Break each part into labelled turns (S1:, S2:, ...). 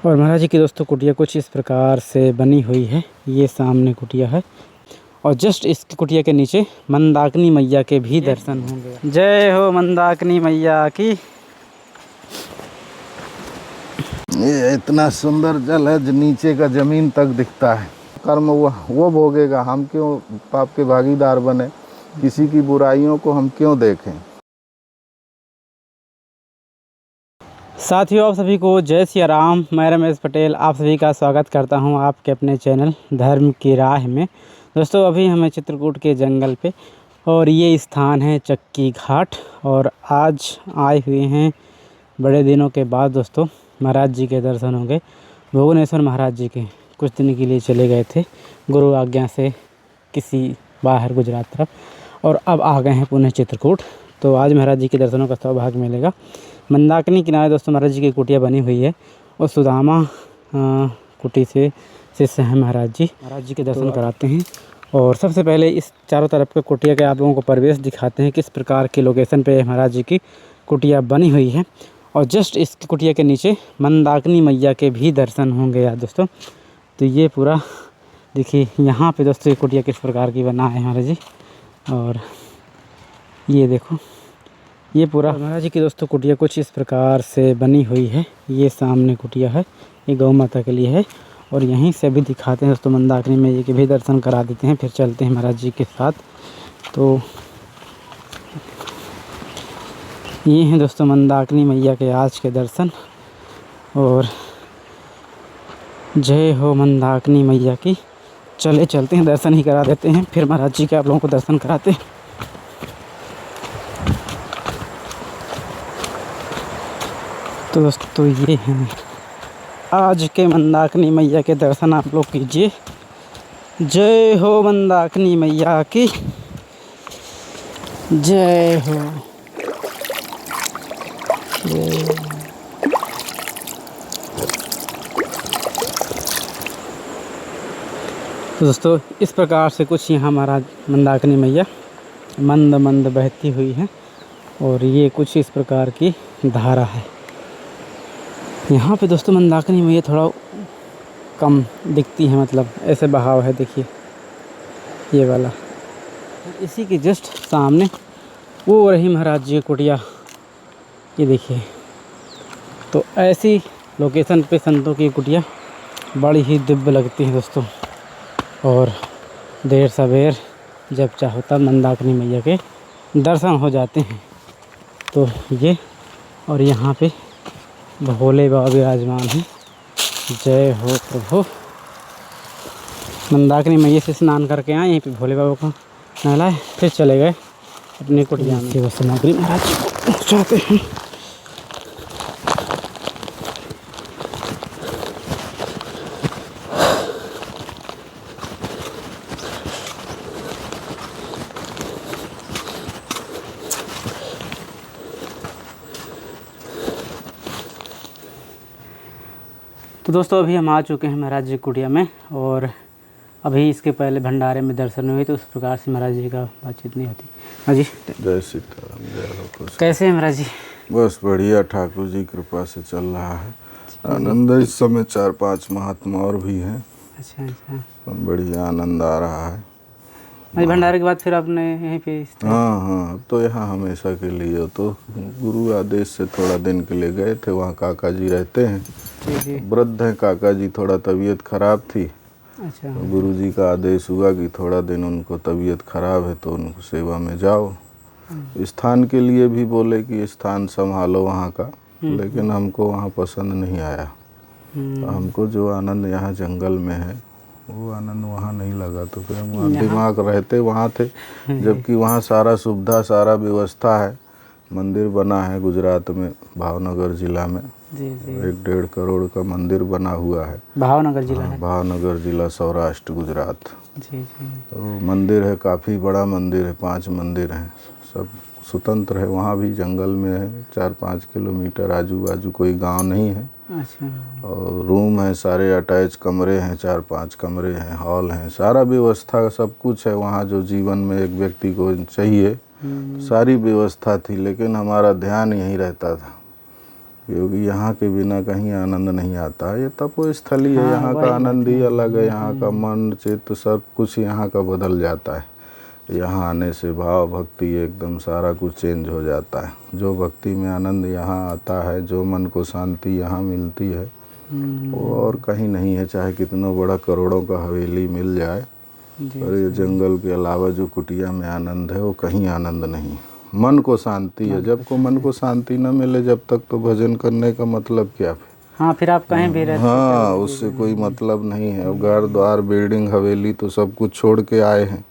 S1: और महाराज जी की दोस्तों कुटिया कुछ इस प्रकार से बनी हुई है। ये सामने कुटिया है और जस्ट इस कुटिया के नीचे मंदाकिनी मैया के भी दर्शन होंगे। जय हो मंदाकिनी मैया की।
S2: ये इतना सुंदर जल है जो नीचे का जमीन तक दिखता है। कर्म वो भोगेगा, हम क्यों पाप के भागीदार बने, किसी की बुराइयों को हम क्यों देखें।
S1: साथियों आप सभी को जय सिया राम। मैं रमेश पटेल आप सभी का स्वागत करता हूं आपके अपने चैनल धर्म की राह में। दोस्तों अभी हमें चित्रकूट के जंगल पे और ये स्थान है चक्की घाट और आज आए हुए हैं बड़े दिनों के बाद दोस्तों महाराज जी के दर्शन होंगे। भुवनेश्वर महाराज जी के कुछ दिन के लिए चले गए थे गुरु आज्ञा से किसी बाहर गुजरात तरफ और अब आ गए हैं पुणे चित्रकूट। तो आज महाराज जी के दर्शनों का सौभाग्य मिलेगा। मंदाकिनी किनारे दोस्तों महाराज जी की कुटिया बनी हुई है और सुदामा कुटी से शिष्य हैं महाराज जी के दर्शन कराते हैं। और सबसे पहले इस चारों तरफ के कुटिया के आप लोगों को परिवेश दिखाते हैं किस प्रकार के लोकेशन पे महाराज जी की कुटिया बनी हुई है। और जस्ट इस कुटिया के नीचे मंदाकिनी मैया के भी दर्शन होंगे यार दोस्तों। तो ये पूरा देखिए यहाँ पे दोस्तों ये कुटिया किस प्रकार की बना है महाराज जी। और ये देखो ये पूरा महाराज जी की दोस्तों कुटिया कुछ इस प्रकार से बनी हुई है। ये सामने कुटिया है, ये गौ माता के लिए है और यहीं से भी दिखाते हैं दोस्तों मंदाकिनी मैया के भी दर्शन करा देते हैं, फिर चलते हैं महाराज जी के साथ। तो ये हैं दोस्तों मंदाकिनी मैया के आज के दर्शन और जय हो मंदाकिनी मैया की। चलते हैं दर्शन ही करा देते हैं, फिर महाराज जी के आप लोगों को दर्शन कराते हैं। तो दोस्तों ये हैं आज के मंदाकिनी मैया के दर्शन आप लोग कीजिए। जय हो मंदाकिनी मैया की जय हो। तो दोस्तों इस प्रकार से कुछ यहाँ महाराज मंदाकिनी मैया मंद मंद बहती हुई है और ये कुछ इस प्रकार की धारा है। यहाँ पे दोस्तों मंदाकिनी मैया थोड़ा कम दिखती है, मतलब ऐसे बहाव है देखिए ये वाला। इसी के जस्ट सामने वो रही महाराज जी की कुटिया, ये देखिए। तो ऐसी लोकेशन पे संतों की कुटिया बड़ी ही दिव्य लगती है दोस्तों। और देर सवेर जब चाहो तब मंदाकिनी मैया के दर्शन हो जाते हैं। तो ये और यहाँ पे भोले बाबा विराजमान हैं। जय हो प्रभु। मंदाकिनी मैया से स्नान करके आए, यहीं पे भोले बाबा को नहलाए, फिर चले गए अपनी कुटिया में। सेवा सामग्री महाराज जी को पहुँचाते हैं। तो दोस्तों अभी हम आ चुके हैं महाराज जी कुटिया में और अभी इसके पहले भंडारे में दर्शन हुए तो उस प्रकार से महाराज जी का बातचीत नहीं होती। हाँ जी
S2: जय सीताराम, जय हो खुश।
S1: कैसे हैं महाराज जी?
S2: बस बढ़िया, ठाकुर जी कृपा से चल रहा है आनंद। इस समय 4-5 महात्मा और भी हैं।
S1: अच्छा
S2: बढ़िया आनंद आ रहा है।
S1: भंडारे के बाद फिर आपने यहीं पे?
S2: हाँ, तो यहाँ हमेशा के लिए तो गुरु आदेश से थोड़ा दिन के लिए गए थे। वहाँ काका जी रहते हैं, वृद्ध हैं काका जी, थोड़ा तबीयत खराब थी।
S1: अच्छा।
S2: तो गुरु जी का आदेश हुआ कि थोड़ा दिन उनको तबीयत खराब है तो उनको सेवा में जाओ। स्थान के लिए भी बोले कि स्थान संभालो वहाँ का, लेकिन हमको वहाँ पसंद नहीं आया। तो हमको जो आनंद यहाँ जंगल में है वो आनंद वहाँ नहीं लगा, तो फिर हम वहाँ दिमाग रहते वहाँ थे, जबकि वहाँ सारा सुविधा सारा व्यवस्था है। मंदिर बना है गुजरात में, भावनगर जिला में।
S1: जी।
S2: 1-1.5 करोड़ का मंदिर बना हुआ है।
S1: भावनगर जिला है?
S2: भावनगर जिला, सौराष्ट्र गुजरात।
S1: जी।
S2: तो मंदिर है, काफ़ी बड़ा मंदिर है, 5 मंदिर हैं, सब स्वतंत्र है। वहाँ भी जंगल में है, 4-5 किलोमीटर आजू बाजू कोई गांव नहीं है।
S1: अच्छा।
S2: और रूम है सारे, अटैच कमरे हैं, 4-5 कमरे हैं, हॉल हैं, सारा व्यवस्था सब कुछ है वहाँ जो जीवन में एक व्यक्ति को चाहिए। सारी व्यवस्था थी, लेकिन हमारा ध्यान यहीं रहता था क्योंकि यहाँ के बिना कहीं आनंद नहीं आता। ये तपोस्थल ही है, यहाँ का आनंद ही अलग है। यहाँ का मन चित्त सब कुछ यहाँ का बदल जाता है। यहाँ आने से भाव भक्ति एकदम सारा कुछ चेंज हो जाता है। जो भक्ति में आनंद यहाँ आता है, जो मन को शांति यहाँ मिलती है, वो और कहीं नहीं है। चाहे कितना बड़ा करोड़ों का हवेली मिल जाए, पर ये जंगल के अलावा जो कुटिया में आनंद है वो कहीं आनंद नहीं। मन को शांति है। जब को मन को शांति न मिले जब तक, तो भजन करने का मतलब क्या है?
S1: हाँ, फिर आप कहीं भी रहते।
S2: हाँ, उससे कोई मतलब नहीं है। अब घर द्वार बिल्डिंग हवेली तो सब कुछ छोड़ के आए हैं,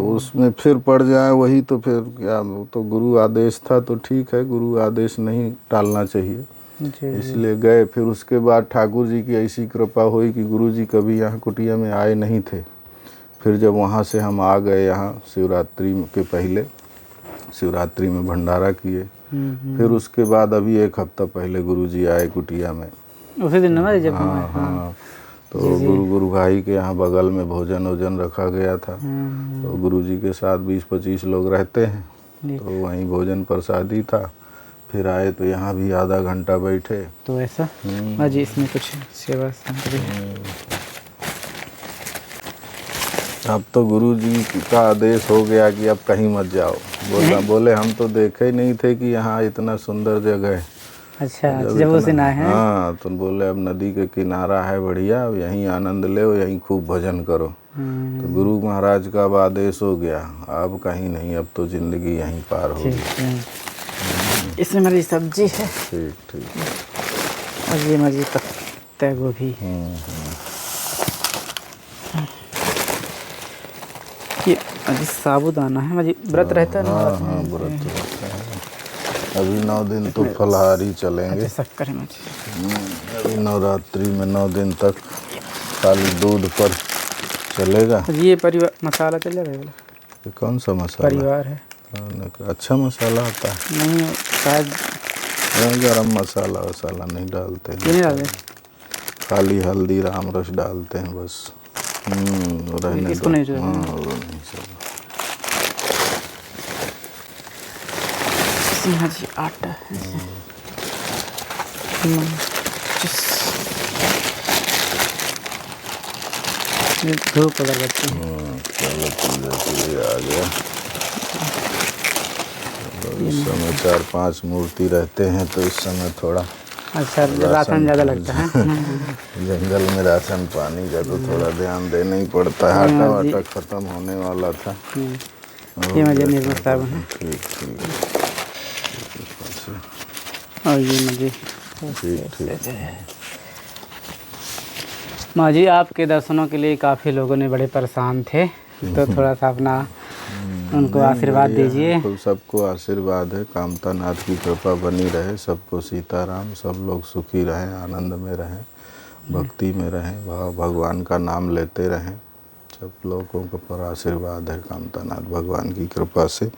S2: उसमें फिर पड़ जाए वही तो फिर क्या? तो गुरु आदेश था तो ठीक है, गुरु आदेश नहीं टालना चाहिए। इसलिए गए। फिर उसके बाद ठाकुर जी की ऐसी कृपा हुई कि गुरु जी कभी यहाँ कुटिया में आए नहीं थे। फिर जब वहाँ से हम आ गए यहाँ शिवरात्रि के पहले, शिवरात्रि में भंडारा किए। फिर उसके बाद अभी 1 हफ्ता पहले गुरु जी आए कुटिया में,
S1: उसी दिन ना जब।
S2: हाँ, तो गुरु भाई के यहाँ बगल में भोजन वोजन रखा गया था। तो गुरु जी के साथ 20-25 लोग रहते हैं, तो वहीं भोजन प्रसादी था। फिर आए तो यहाँ भी आधा घंटा बैठे।
S1: तो ऐसा हाँ जी, इसमें कुछ सेवा
S2: अब तो गुरु जी का आदेश हो गया कि अब कहीं मत जाओ। बोले हम तो देखे ही नहीं थे कि यहाँ इतना सुंदर जगह है।
S1: अच्छा, जब उस दिन आए हैं।
S2: हाँ, तो बोले अब नदी के किनारा है बढ़िया, अब यहीं आनंद लो, यहीं खूब भजन करो। तो गुरु महाराज का अब आदेश हो गया, अब कहीं नहीं, अब तो जिंदगी यहीं पार होगी।
S1: इसमें मेरी सब्जी है।
S2: ठीक ठीक।
S1: और ये मेरी पत्ता गोभी। ये अभी साबूदाना है। मुझे व्रत रहता है ना?
S2: हाँ, व्रत रहता है। अभी 9 दिन तो फलहारी चलेंगे।
S1: शक्कर है मुझे।
S2: अभी नवरात्रि में 9 दिन तक खाली दूध पर चलेगा।
S1: ये परिवार मसाला चल जाएगा?
S2: ये कौन सा मसाला?
S1: परिवार है।
S2: अच्छा मसाला आता है?
S1: नहीं, शायद
S2: गरम मसाला वसाला नहीं डालते हैं।
S1: नहीं डालते,
S2: खाली हल्दी राम रस डालते हैं बस। रहने
S1: इसको नहीं चाहिए।
S2: हाँ, वो नहीं चाहिए।
S1: जी आटा है। धूप अगरबत्ती।
S2: चलो पूजा आ गया। इस समय 4-5 मूर्ति रहते हैं तो इस समय थोड़ा
S1: अच्छा राशन ज़्यादा लगता है।
S2: जंगल में राशन पानी का तो थोड़ा ध्यान देना ही पड़ता है। आटा वाटा ख़त्म होने वाला था।
S1: ये मुझे निर्मल साबुन है।
S2: ठीक ठीक।
S1: और ये मुझे
S2: ठीक।
S1: माँ जी, आपके दर्शनों के लिए काफ़ी लोगों ने बड़े परेशान थे, तो थोड़ा सा अपना उनको आशीर्वाद दीजिए।
S2: तो सबको आशीर्वाद है, कामता नाथ की कृपा बनी रहे, सबको सीताराम, सब लोग सुखी रहें, आनंद में रहें, भक्ति में रहें, भगवान का नाम लेते रहें। सब लोगों के पर आशीर्वाद है कामता नाथ भगवान की कृपा से।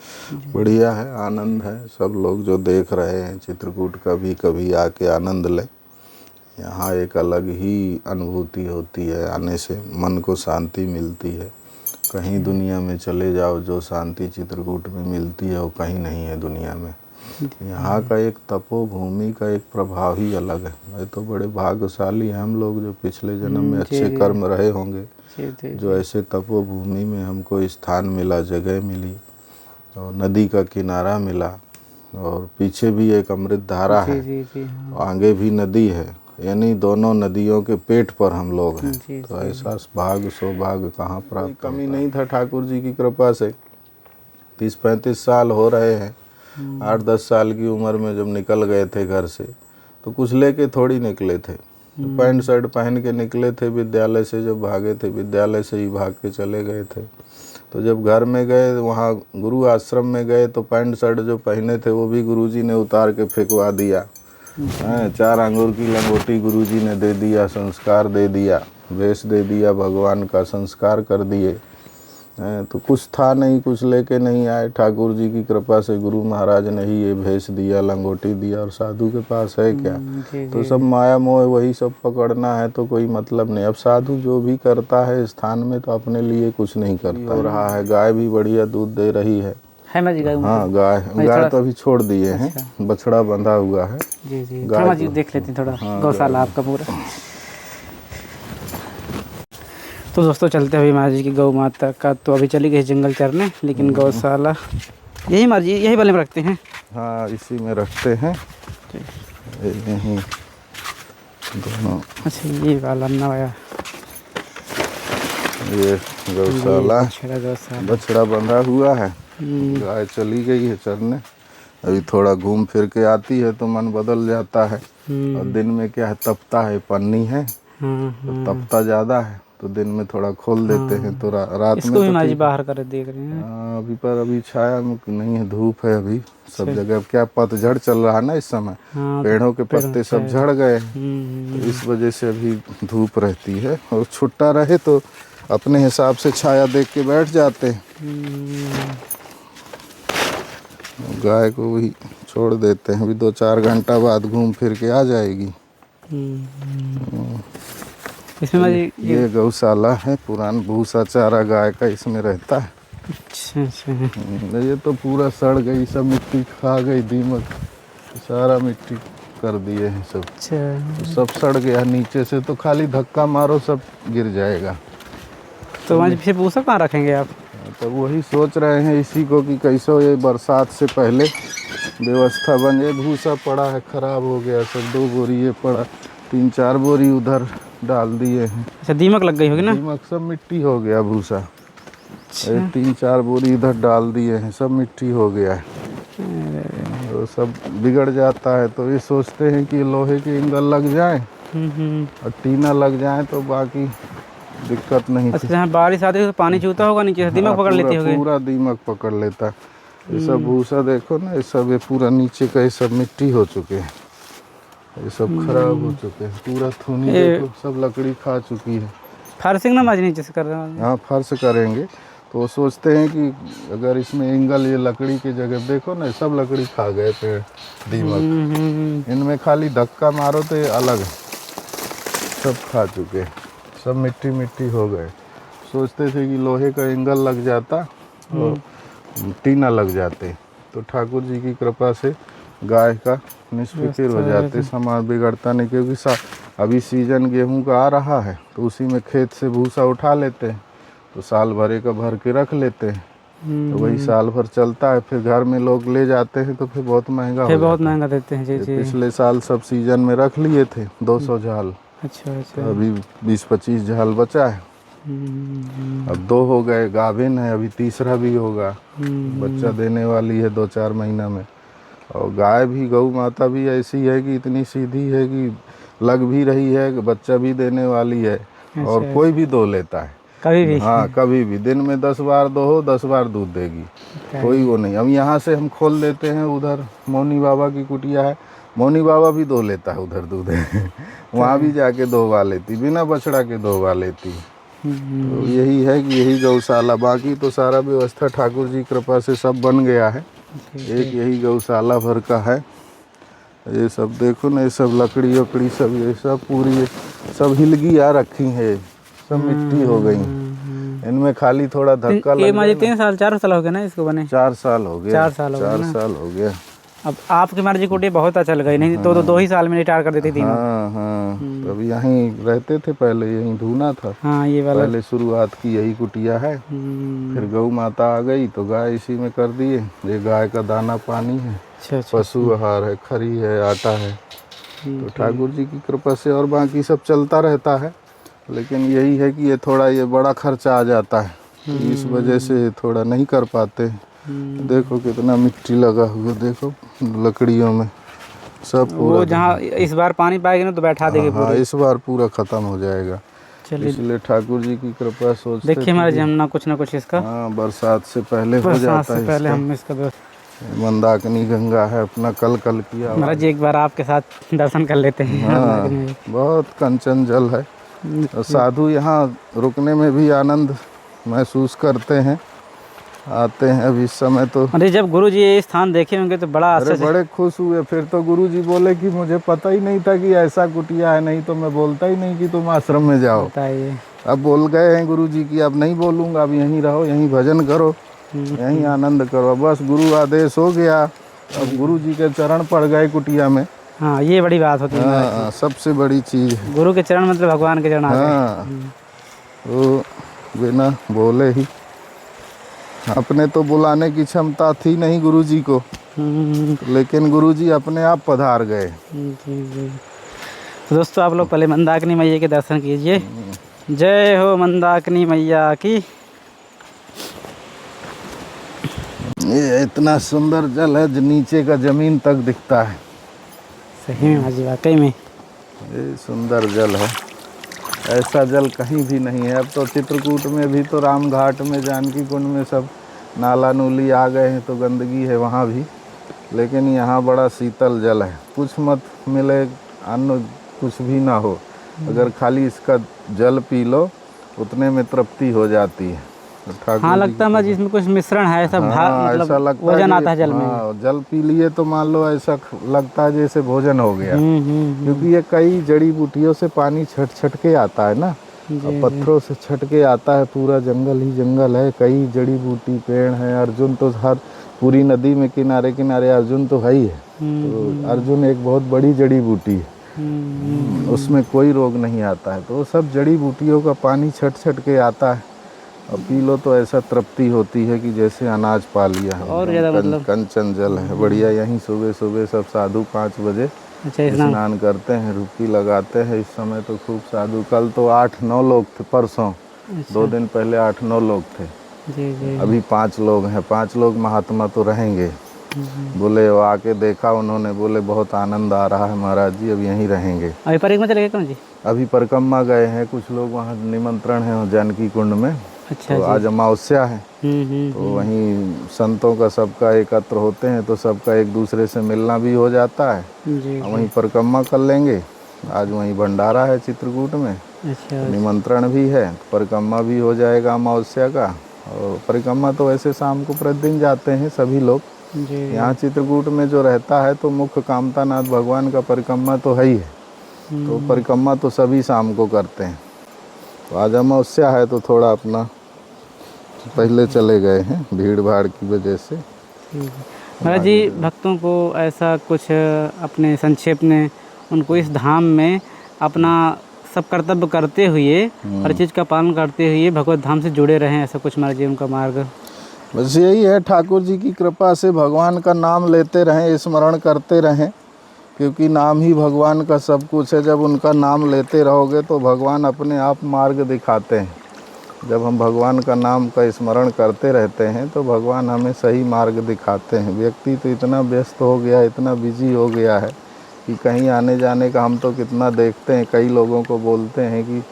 S2: बढ़िया है, आनंद है। सब लोग जो देख रहे हैं चित्रकूट का भी कभी आके आनंद लें। यहाँ एक अलग ही अनुभूति होती है, आने से मन को शांति मिलती है। कहीं दुनिया में चले जाओ, जो शांति चित्रकूट में मिलती है वो कहीं नहीं है दुनिया में। यहाँ का एक तपोभूमि का एक प्रभाव ही अलग है। मैं तो बड़े भाग्यशाली हैं हम लोग, जो पिछले जन्म में अच्छे कर्म रहे होंगे, जो ऐसे तपोभूमि में हमको स्थान मिला, जगह मिली, और नदी का किनारा मिला, और पीछे भी एक अमृत धारा है, आगे भी नदी है, यानी दोनों नदियों के पेट पर हम लोग हैं। तो ऐसा भाग्य सौभाग्य कहाँ प्राप्त? कमी नहीं था ठाकुर जी की कृपा से। 30-35 साल हो रहे हैं। 8-10 साल की उम्र में जब निकल गए थे घर से, तो कुछ लेके थोड़ी निकले थे। तो पैंट शर्ट पहन के निकले थे विद्यालय से, जब भागे थे विद्यालय से ही भाग के चले गए थे। तो जब घर में गए, वहाँ गुरु आश्रम में गए, तो पैंट शर्ट जो पहने थे वो भी गुरुजी ने उतार के फेंकवा दिया। 4 अंगूर की लंगोटी गुरुजी ने दे दिया, संस्कार दे दिया, वेश दे दिया, भगवान का संस्कार कर दिए। तो कुछ था नहीं, कुछ लेके नहीं आए। ठाकुर जी की कृपा से गुरु महाराज ने ही ये भेष दिया, लंगोटी दिया, और साधु के पास है क्या? तो सब माया मोह वही सब पकड़ना है, तो कोई मतलब नहीं। अब साधु जो भी करता है स्थान में, तो अपने लिए कुछ नहीं करता। हो रहा है, गाय भी बढ़िया दूध दे रही है,
S1: है महाराज जी गाय?
S2: हाँ गाय गाय तो अभी छोड़ दिए हैं, बछड़ा बंधा हुआ है।
S1: जी जी, थोड़ा महाराज जी देख लेते हैं थोड़ा गौशाला आपका पूरा। तो दोस्तों चलते हुए महाराज जी की गौ माता का तो अभी चली गई जंगल चरने, लेकिन गौशाला यही महाराज जी यही वाले में रखते हैं?
S2: हाँ इसी में रखते हैं, यहीं दोनों।
S1: अच्छा ये वाला नया,
S2: ये गौशाला,
S1: गौशाला
S2: बछड़ा बंधा हुआ है, गाय चली गई है चरने। अभी थोड़ा घूम फिर के आती है तो मन बदल जाता है। और दिन में क्या है, तपता है, पन्नी है तो तपता ज़्यादा है, तो दिन में थोड़ा खोल देते हैं तो रात
S1: इसको
S2: में
S1: भी
S2: तो
S1: महाराज जी बाहर कर देख रहे हैं।
S2: अभी पर अभी छाया नहीं है, धूप है अभी सब जगह। अब क्या पतझड़ चल रहा है ना इस समय, पेड़ों के पत्ते सब झड़ गए, तो इस वजह से अभी धूप रहती है। और छुट्टा रहे तो अपने हिसाब से छाया देख के बैठ जाते हैं। गाय को वही छोड़ देते हैं, अभी 2-4 घंटा बाद घूम फिर के आ जाएगी।
S1: इसमें
S2: ये गौशाला है, पुराना भूसा चारा गाय का इसमें रहता है।
S1: अच्छा
S2: ये तो पूरा सड़ गई, सब मिट्टी खा गई, दीमक सारा मिट्टी कर दिए हैं सब।
S1: अच्छा
S2: तो सब सड़ गया नीचे से, तो खाली धक्का मारो सब गिर जाएगा।
S1: तो वहाँ फिर भूसा कहाँ रखेंगे आप?
S2: तो वही सोच रहे हैं इसी को कि कैसे ये बरसात से पहले व्यवस्था बन जाए। भूसा पड़ा है, खराब हो गया सब, 2 बोरी ये पड़ा, 3-4 बोरी उधर डाल दिए हैं।
S1: अच्छा दीमक लग गई होगी ना?
S2: दीमक, सब मिट्टी हो गया भूसा। 3-4 बोरी इधर डाल दिए हैं, सब मिट्टी हो गया है, तो सब बिगड़ जाता है। तो ये सोचते हैं कि लोहे के एंगल लग जाए और टीना लग जाए तो बाकी दिक्कत नहीं।
S1: अच्छा जहाँ बारिश आती है तो पानी छूता होगा नीचे से, दीमक पकड़ लेती होगी?
S2: पूरा दीमक पकड़ लेता है। ये सब भूसा देखो ना, ये सब ये पूरा नीचे का ये सब मिट्टी हो चुके हैं, ये सब खराब हो चुके हैं, पूरा थूनी देखो सब लकड़ी खा चुकी है।
S1: फर्शिंग ना माजी नीचे से कर रहे हैं?
S2: हाँ फर्श करेंगे, तो वो सोचते हैं कि अगर इसमें एंगल, ये लकड़ी की जगह देखो ना, सब लकड़ी खा गए पेड़, दीमक। इनमें खाली धक्का मारो तो ये अलग है, सब खा चुके, सब मिट्टी मिट्टी हो गए। सोचते थे कि लोहे का एंगल लग जाता और टीना लग जाते, तो ठाकुर जी की कृपा से गाय का निष्फिक्र हो जाते, सामान बिगड़ता नहीं। क्योंकि अभी सीजन गेहूं का आ रहा है, तो उसी में खेत से भूसा उठा लेते हैं, तो साल भरे का भर के रख लेते हैं, तो वही साल भर चलता है। फिर घर में लोग ले जाते हैं तो फिर बहुत महंगा,
S1: फिर बहुत महंगा देते हैं। जी जी।
S2: पिछले साल सब सीजन में रख लिए थे 200 झाल।
S1: अच्छा अच्छा।
S2: तो अभी 20-25 झाल बचा है, अब 2 हो गए, गाभिन है, अभी तीसरा भी होगा, बच्चा देने वाली है 2-4 महीना में। और गाय भी, गौ माता भी ऐसी है कि इतनी सीधी है कि लग भी रही है कि बच्चा भी देने वाली है। और कोई भी दो लेता है
S1: कभी भी?
S2: हाँ कभी भी, दिन में 10 बार दो हो, 10 बार दूध देगी, कोई वो नहीं। अब यहाँ से हम खोल देते हैं, उधर मौनी बाबा की कुटिया है, मौनी बाबा भी दो लेता है उधर दूध वहाँ भी जाके दोवा लेती, बिना बछड़ा के दोवा लेती। तो यही है कि यही गौशाला, बाकी तो सारा व्यवस्था ठाकुर जी कृपा से सब बन गया है। एक यही गौशाला भर का है। ये सब देखो ना, ये सब लकड़ी वकड़ी सब, ये सब पूरी सब हिलगी आ रखी है, सब मिट्टी हो गई। इनमें खाली थोड़ा धक्का लग गया।
S1: 3 साल 4 साल हो गए ना इसको बने?
S2: 4 साल हो गया।
S1: 4 साल
S2: 4 साल हो गया।
S1: अब आपकी महाराज जी कुटिया बहुत अच्छा लगा, नहीं तो 2 ही साल में रिटायर कर देती थी।
S2: हाँ हाँ, तब यहीं रहते थे, पहले यहीं ढूंढा था।
S1: हाँ ये वाला
S2: पहले शुरुआत की यही कुटिया है, फिर गौ माता आ गई तो गाय इसी में कर दिए। ये गाय का दाना पानी है, पशु आहार है, खरी है, आटा है। तो ठाकुर जी की कृपा से और बाकी सब चलता रहता है। लेकिन यही है कि ये थोड़ा ये बड़ा खर्चा आ जाता है, तो इस वजह से थोड़ा नहीं कर पाते। देखो कितना मिट्टी लगा हुआ, देखो लकड़ियों में सब पूरा।
S1: वो जहाँ इस बार पानी पाएगी ना तो बैठा देगी पूरी।
S2: हाँ इस बार पूरा खत्म हो जाएगा। इसलिए ठाकुर जी की कृपा सोचते
S1: देखिए महाराज जी, हम ना कुछ इसका
S2: बरसात से पहले हो जाता है।
S1: पहले हम इसका
S2: मंदाकिनी गंगा है अपना, कल किया
S1: महाराज जी, एक बार आपके साथ दर्शन कर लेते हैं।
S2: हाँ बहुत कंचन जल है, और साधु यहाँ रुकने में भी आनंद महसूस करते हैं, आते हैं। अब इस समय तो
S1: अरे जब गुरु जी ये स्थान देखे होंगे तो बड़ा
S2: बड़े खुश हुए। फिर तो गुरु जी बोले कि मुझे पता ही नहीं था कि ऐसा कुटिया है, नहीं तो मैं बोलता ही नहीं कि तुम आश्रम में जाओ।
S1: बताइए।
S2: अब बोल गए हैं गुरु जी की अब नहीं बोलूँगा, अब यहीं रहो, यहीं भजन करो। यहीं आनंद करो। बस गुरु आदेश हो गया, अब गुरु जी के चरण पड़ गए कुटिया में।
S1: हाँ, ये बड़ी बात होती है महाराज
S2: हाँ, सबसे बड़ी चीज़ है।
S1: जी। गुरु के चरण मतलब भगवान के चरण आ गए।
S2: हाँ, तो बिना बोले ही, अपने तो बुलाने की क्षमता थी नहीं गुरु जी को, लेकिन गुरु जी अपने आप पधार गए।
S1: जी जी। तो दोस्तों, आप लोग पहले मंदाकिनी मैया के दर्शन कीजिए। जय हो मंदाकिनी मैया की।
S2: ये इतना सुंदर जल है जो नीचे का जमीन तक दिखता है।
S1: सही में महाराज जी, वाकई में
S2: ये सुंदर जल है, ऐसा जल कहीं भी नहीं है। अब तो चित्रकूट में भी तो राम घाट में, जानकी कुंड में सब नाला नूली आ गए हैं तो गंदगी है वहाँ भी, लेकिन यहाँ बड़ा शीतल जल है। कुछ मत मिले, अन्न कुछ भी ना हो, अगर खाली इसका जल पी लो उतने में तृप्ति हो जाती है।
S1: हाँ, लगता है महाराज जी इसमें कुछ मिश्रण है, ऐसा
S2: हाँ, ऐसा लगता
S1: वजन
S2: है
S1: आता है जल में।
S2: हाँ, जल पी लिए तो मान लो ऐसा लगता है जैसे भोजन हो गया। क्योंकि ये कई जड़ी बूटियों से पानी छट छट के आता है ना, और पत्थरों से छट के आता है। पूरा जंगल ही जंगल है, कई जड़ी बूटी पेड़ हैं। अर्जुन तो हर पूरी नदी में किनारे किनारे अर्जुन तो है ही है। तो अर्जुन एक बहुत बड़ी जड़ी बूटी है, उसमें कोई रोग नहीं आता है। तो वो सब जड़ी बूटियों का पानी छट छट के आता है, और पी लो तो ऐसा तृप्ति होती है कि जैसे अनाज पा लिया है।
S1: और ज़्यादा मतलब
S2: कंचन जल है बढ़िया। यहीं सुबह सुबह सब साधु 5 बजे स्नान करते हैं, डुबकी लगाते हैं। इस समय तो खूब साधु, कल तो 8-9 लोग थे, परसों 2 दिन पहले 8-9 लोग थे।
S1: जी जी।
S2: अभी 5 लोग हैं। 5 लोग महात्मा तो रहेंगे। बोले वो आके देखा उन्होंने, बोले बहुत आनंद आ रहा है महाराज जी, अब यहीं रहेंगे।
S1: अभी परिक्रमा चले गए कौन जी?
S2: अभी परिक्रमा गए हैं, कुछ लोग वहाँ निमंत्रण है जानकी कुंड में।
S1: अच्छा
S2: तो
S1: जी।
S2: आज अमावस्या है, तो वहीं संतों का सबका एकत्र होते हैं, तो सबका एक दूसरे से मिलना भी हो जाता है।
S1: जी।
S2: वहीं परिक्रमा कर लेंगे। आज वहीं भंडारा है चित्रकूट में,
S1: अच्छा।
S2: निमंत्रण भी है, परिक्रमा भी हो जाएगा अमावस्या का। और परिक्रमा तो वैसे शाम को प्रतिदिन जाते हैं सभी लोग।
S1: जी।
S2: यहाँ चित्रकूट में जो रहता है तो मुख्य कामतानाथ भगवान का परिक्रमा तो है ही है, तो परिक्रमा तो सभी शाम को करते हैं। तो आज अमावस्या है तो थोड़ा अपना पहले चले गए हैं भीड़ भाड़ की वजह से।
S1: महाराज जी, भक्तों को ऐसा कुछ अपने संक्षेप में उनको इस धाम में अपना सब कर्तव्य करते हुए, हर चीज़ का पालन करते हुए भगवत धाम से जुड़े रहें, ऐसा कुछ महाराज जी उनका मार्ग?
S2: बस यही है, ठाकुर जी की कृपा से भगवान का नाम लेते रहें, स्मरण करते रहें, क्योंकि नाम ही भगवान का सब कुछ है। जब उनका नाम लेते रहोगे तो भगवान अपने आप मार्ग दिखाते हैं। जब हम भगवान का नाम का स्मरण करते रहते हैं तो भगवान हमें सही मार्ग दिखाते हैं। व्यक्ति तो इतना व्यस्त हो गया, इतना बिजी हो गया है कि कहीं आने जाने का, हम तो कितना देखते हैं, कई लोगों को बोलते हैं कि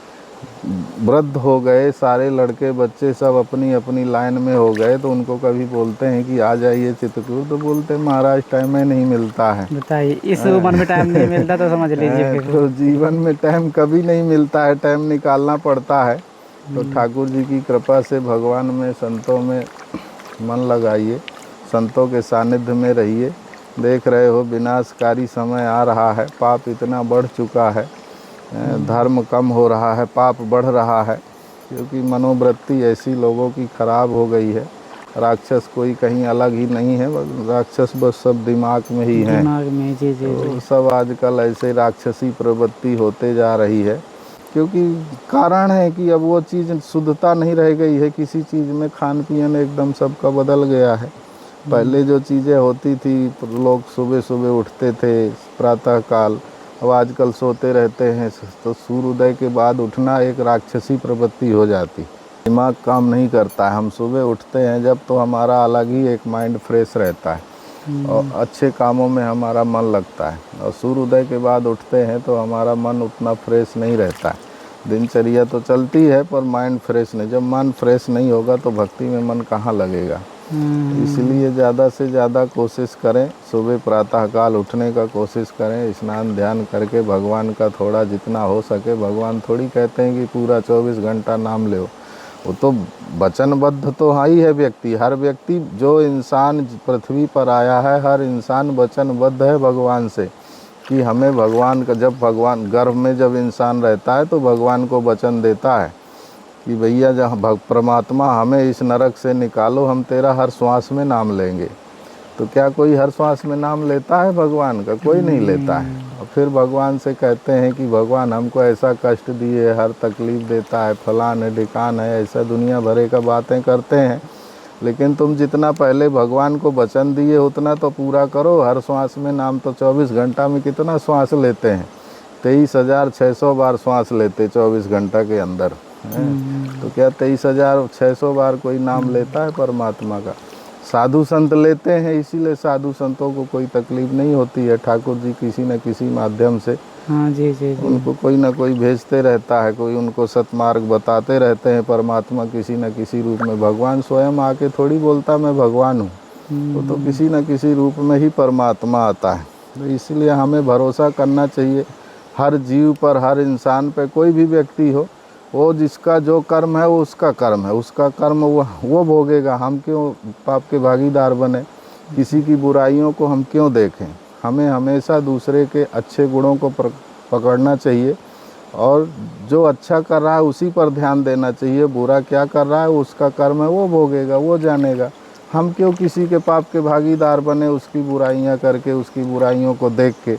S2: वृद्ध हो गए, सारे लड़के बच्चे सब अपनी अपनी लाइन में हो गए, तो उनको कभी बोलते हैं कि आ जाइए चित्रकूट, तो बोलते हैं महाराज टाइम ही नहीं मिलता है।
S1: बताइए, इस उम्र में टाइम नहीं मिलता तो समझ लीजिए फिर।
S2: तो जीवन में टाइम कभी नहीं मिलता है, टाइम निकालना पड़ता है। तो ठाकुर जी की कृपा से भगवान में, संतों में मन लगाइए, संतों के सानिध्य में रहिए। देख रहे हो विनाशकारी समय आ रहा है, पाप इतना बढ़ चुका है, धर्म कम हो रहा है, पाप बढ़ रहा है, क्योंकि मनोवृत्ति ऐसी लोगों की खराब हो गई है। राक्षस कोई कहीं अलग ही नहीं है, राक्षस बस सब दिमाग में ही हैं।
S1: दिमाग में, जी जी।
S2: तो सब आजकल ऐसे राक्षसी प्रवृत्ति होते जा रही है, क्योंकि कारण है कि अब वो चीज़ शुद्धता नहीं रह गई है किसी चीज़ में। खान पीन एकदम सबका बदल गया है। पहले जो चीज़ें होती थी, लोग सुबह सुबह उठते थे प्रातः काल, अब आजकल सोते रहते हैं, तो सूर्योदय के बाद उठना एक राक्षसी प्रवृत्ति हो जाती। दिमाग काम नहीं करता है। हम सुबह उठते हैं जब, तो हमारा अलग ही एक माइंड फ्रेश रहता है और अच्छे कामों में हमारा मन लगता है। और सूर्योदय के बाद उठते हैं तो हमारा मन उतना फ्रेश नहीं रहता है। दिनचर्या तो चलती है पर माइंड फ्रेश नहीं। जब मन फ्रेश नहीं होगा तो भक्ति में मन कहाँ लगेगा। इसलिए ज़्यादा से ज़्यादा कोशिश करें, सुबह प्रातःकाल उठने का कोशिश करें, स्नान ध्यान करके भगवान का थोड़ा जितना हो सके। भगवान थोड़ी कहते हैं कि पूरा 24 घंटा नाम लो, वो तो वचनबद्ध तो है ही है व्यक्ति। हर व्यक्ति, जो इंसान पृथ्वी पर आया है, हर इंसान वचनबद्ध है भगवान से कि हमें भगवान का, जब भगवान गर्भ में जब इंसान रहता है तो भगवान को वचन देता है कि भैया जहाँ परमात्मा हमें इस नरक से निकालो, हम तेरा हर श्वास में नाम लेंगे। तो क्या कोई हर श्वास में नाम लेता है भगवान का? कोई नहीं लेता है। और फिर भगवान से कहते हैं कि भगवान हमको ऐसा कष्ट दिए, हर तकलीफ़ देता है, फलान है ढिकान है, ऐसा दुनिया भरे का बातें करते हैं। लेकिन तुम जितना पहले भगवान को वचन दिए उतना तो पूरा करो। हर श्वास में नाम, तो 24 घंटा में कितना श्वास लेते हैं? 23,600 बार श्वास लेते 24 घंटा के अंदर हैं। तो क्या 23,600 बार कोई नाम लेता है परमात्मा का? साधु संत लेते हैं, इसीलिए साधु संतों को कोई तकलीफ़ नहीं होती है। ठाकुर जी किसी न किसी माध्यम से
S1: हाँ जी जी जी।
S2: उनको कोई ना कोई भेजते रहता है, कोई उनको सतमार्ग बताते रहते हैं। परमात्मा किसी न किसी रूप में, भगवान स्वयं आके थोड़ी बोलता मैं भगवान हूँ, वो तो किसी न किसी रूप में ही परमात्मा आता है। तो इसलिए हमें भरोसा करना चाहिए हर जीव पर, हर इंसान पे। कोई भी व्यक्ति हो, वो जिसका जो कर्म है वो उसका कर्म है, उसका कर्म वो भोगेगा। हम क्यों पाप के भागीदार बने? किसी की बुराइयों को हम क्यों देखें? हमें हमेशा दूसरे के अच्छे गुणों को पकड़ना चाहिए और जो अच्छा कर रहा है उसी पर ध्यान देना चाहिए। बुरा क्या कर रहा है, उसका कर्म है, वो भोगेगा, वो जानेगा। हम क्यों किसी के पाप के भागीदार बने, उसकी बुराइयां करके, उसकी बुराइयों को देख के।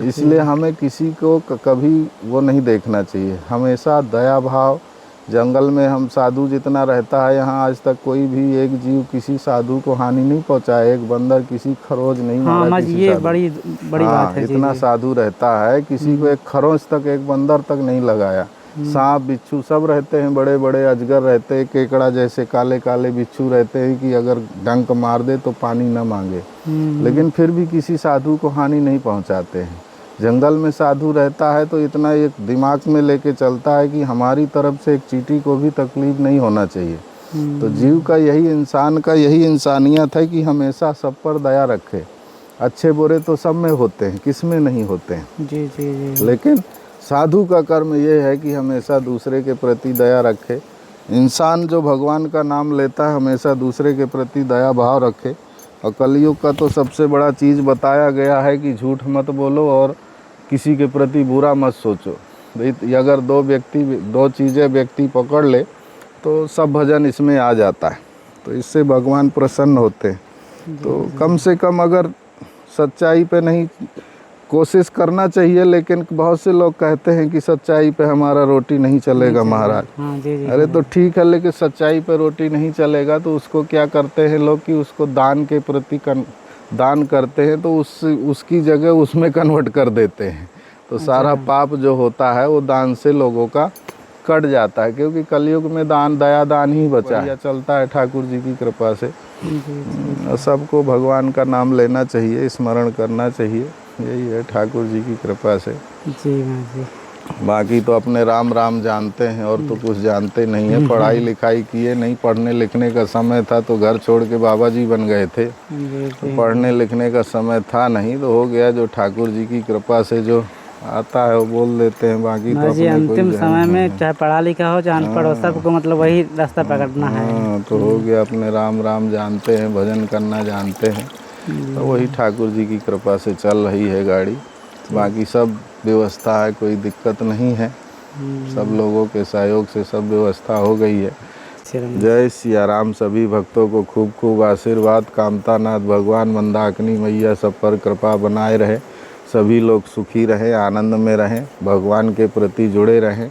S2: इसलिए हमें किसी को कभी वो नहीं देखना चाहिए, हमेशा दया भाव। जंगल में हम साधु जितना रहता है, यहाँ आज तक कोई भी एक जीव किसी साधु को हानि नहीं पहुँचाया। एक बंदर किसी खरोच नहीं मारा।
S1: हाँ,
S2: किसी
S1: ये
S2: साधु,
S1: बड़ी बड़ी बात है।
S2: इतना साधु रहता है, किसी को एक खरोच तक, एक बंदर तक नहीं लगाया। सांप बिच्छू सब रहते हैं, बड़े बड़े अजगर रहते हैं, केकड़ा जैसे काले काले बिच्छू रहते हैं कि अगर डंक मार दे तो पानी न मांगे, लेकिन फिर भी किसी साधु को हानि नहीं पहुंचाते हैं। जंगल में साधु रहता है तो इतना एक दिमाग में लेके चलता है कि हमारी तरफ से एक चींटी को भी तकलीफ नहीं होना चाहिए। तो जीव का यही, इंसान का यही इंसानियत है कि हमेशा सब पर दया रखे। अच्छे बुरे तो सब में होते हैं, किस में नहीं होते हैं?
S1: जी जी जी।
S2: लेकिन साधु का कर्म ये है कि हमेशा दूसरे के प्रति दया रखे। इंसान जो भगवान का नाम लेता है हमेशा दूसरे के प्रति दया भाव रखे। और कलयुग का तो सबसे बड़ा चीज़ बताया गया है कि झूठ मत बोलो और किसी के प्रति बुरा मत सोचो। भाई अगर दो चीज़ें व्यक्ति पकड़ ले तो सब भजन इसमें आ जाता है, तो इससे भगवान प्रसन्न होते हैं। तो कम से कम अगर सच्चाई पे नहीं, कोशिश करना चाहिए। लेकिन बहुत से लोग कहते हैं कि सच्चाई पे हमारा रोटी नहीं चलेगा महाराज।
S1: हाँ जी जी।
S2: अरे तो ठीक है, लेकिन सच्चाई पे रोटी नहीं चलेगा तो उसको क्या करते हैं लोग कि उसको दान के प्रति दान करते हैं, तो उसकी जगह उसमें कन्वर्ट कर देते हैं। तो सारा पाप जो होता है वो दान से लोगों का कट जाता है, क्योंकि कलयुग में दान, दया दान ही बचा है, चलता है ठाकुर जी की कृपा से। सबको भगवान का नाम लेना चाहिए, स्मरण करना चाहिए, यही है ठाकुर जी की कृपा से।
S1: जी जी।
S2: बाकी तो अपने राम राम जानते हैं और तो कुछ जानते नहीं है। पढ़ाई लिखाई किए नहीं, पढ़ने लिखने का समय था तो घर छोड़ के बाबा जी बन गए थे। तो पढ़ने लिखने का समय था नहीं, तो हो गया जो ठाकुर जी की कृपा से जो आता है वो बोल देते हैं। बाकी तो अपने
S1: अंतिम समय में चाहे पढ़ा लिखा हो चाहे अनपढ़ हो, सबको मतलब वही रास्ता पकड़ना है।
S2: हाँ, तो हो गया अपने राम राम जानते हैं, भजन करना जानते हैं, तो वही ठाकुर जी की कृपा से चल रही है गाड़ी। बाकी सब व्यवस्था है, कोई दिक्कत नहीं है, सब लोगों के सहयोग से सब व्यवस्था हो गई है। जय सिया राम। सभी भक्तों को खूब खूब आशीर्वाद। कामतानाथ भगवान, मंदाकिनी मैया सब पर कृपा बनाए रहे। सभी लोग सुखी रहें, आनंद में रहें, भगवान के प्रति जुड़े रहें,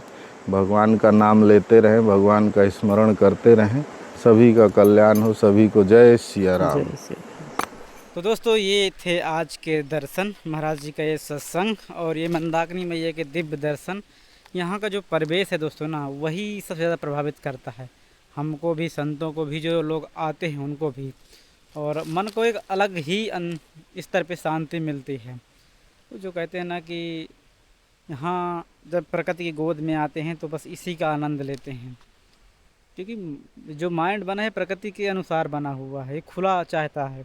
S2: भगवान का नाम लेते रहें, भगवान का स्मरण करते रहें। सभी का कल्याण हो। सभी को जय सिया राम।
S1: तो दोस्तों, ये थे आज के दर्शन, महाराज जी का ये सत्संग और ये मंदाकिनी मैया के दिव्य दर्शन। यहाँ का जो परिवेश है दोस्तों ना, वही सबसे ज़्यादा प्रभावित करता है हमको भी, संतों को भी, जो लोग आते हैं उनको भी। और मन को एक अलग ही स्तर पे शांति मिलती है। तो जो कहते हैं ना कि यहाँ जब प्रकृति की गोद में आते हैं तो बस इसी का आनंद लेते हैं, क्योंकि जो माइंड बना है प्रकृति के अनुसार बना हुआ है। खुला चाहता है,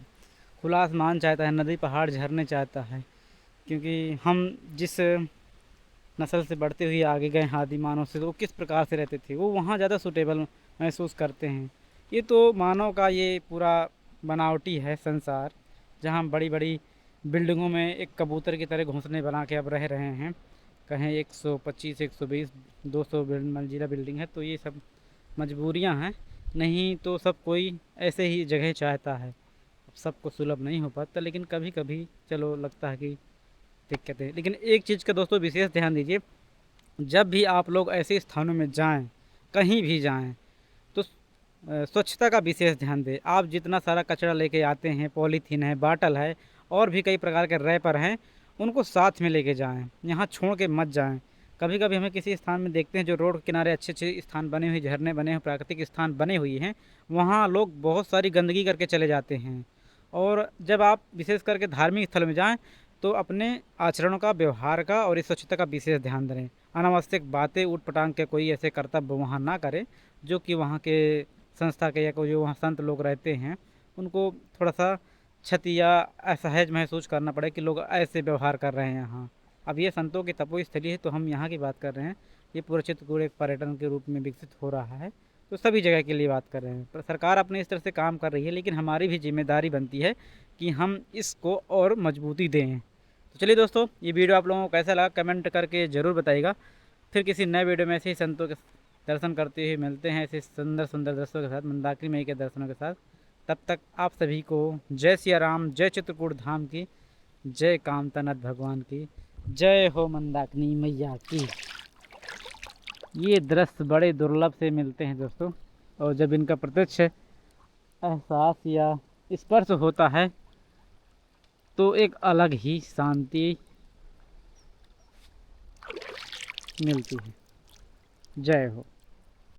S1: खुला आसमान चाहता है, नदी पहाड़ झरने चाहता है। क्योंकि हम जिस नस्ल से बढ़ते हुए आगे गए आदि मानव से, तो वो किस प्रकार से रहते थे, वो वहाँ ज़्यादा सूटेबल महसूस करते हैं। ये तो मानव का ये पूरा बनावटी है संसार, जहाँ बड़ी बड़ी बिल्डिंगों में एक कबूतर की तरह घोंसले बना के अब रह रहे हैं। कहें 125, 120, 200 मंजिला बिल्डिंग है, तो ये सब मजबूरियां हैं, नहीं तो सब कोई ऐसे ही जगह चाहता है। सबको सुलभ नहीं हो पाता, लेकिन कभी कभी चलो लगता है कि दिक्कतें। लेकिन एक चीज़ का दोस्तों विशेष ध्यान दीजिए, जब भी आप लोग ऐसे स्थानों में जाएं, कहीं भी जाएं, तो स्वच्छता का विशेष ध्यान दें। आप जितना सारा कचरा लेके आते हैं, पॉलीथीन है, बाटल है, और भी कई प्रकार के रैपर हैं, उनको साथ में लेके जाएं, यहाँ छोड़ के मत जाएं। कभी कभी हमें किसी स्थान में देखते हैं जो रोड के किनारे अच्छे अच्छे स्थान बने हुए, झरने बने हुए, प्राकृतिक स्थान बने हुए हैं, वहाँ लोग बहुत सारी गंदगी करके चले जाते हैं। और जब आप विशेष करके धार्मिक स्थल में जाएं, तो अपने आचरणों का, व्यवहार का और इस स्वच्छता का विशेष ध्यान दें। अनावश्यक बातें, ऊट पटांग के कोई ऐसे कर्तव्य वहाँ ना करें जो कि वहाँ के संस्था के या कोई जो वहाँ संत लोग रहते हैं, उनको थोड़ा सा क्षति या असहज महसूस करना पड़े कि लोग ऐसे व्यवहार कर रहे हैं यहाँ। अब ये संतों की तपोस्थली है, तो हम यहाँ की बात कर रहे हैं। ये पूरा चित्रकूट एक पर्यटन के रूप में विकसित हो रहा है, तो सभी जगह के लिए बात कर रहे हैं। पर सरकार अपने इस तरह से काम कर रही है, लेकिन हमारी भी जिम्मेदारी बनती है कि हम इसको और मजबूती दें। तो चलिए दोस्तों, ये वीडियो आप लोगों को कैसा लगा कमेंट करके ज़रूर बताइएगा। फिर किसी नए वीडियो में ऐसे ही संतों के दर्शन करते हुए मिलते हैं, ऐसे सुंदर सुंदर दृश्यों के साथ, मंदाकिनी मई के दर्शनों के साथ। तब तक आप सभी को जय सिया राम, जय चित्रकूट धाम की, जय कामतानाथ भगवान की, जय हो मंदाकिनी मैया की। ये दृश्य बड़े दुर्लभ से मिलते हैं दोस्तों, और जब इनका प्रत्यक्ष एहसास या स्पर्श होता है तो एक अलग ही शांति मिलती है। जय हो।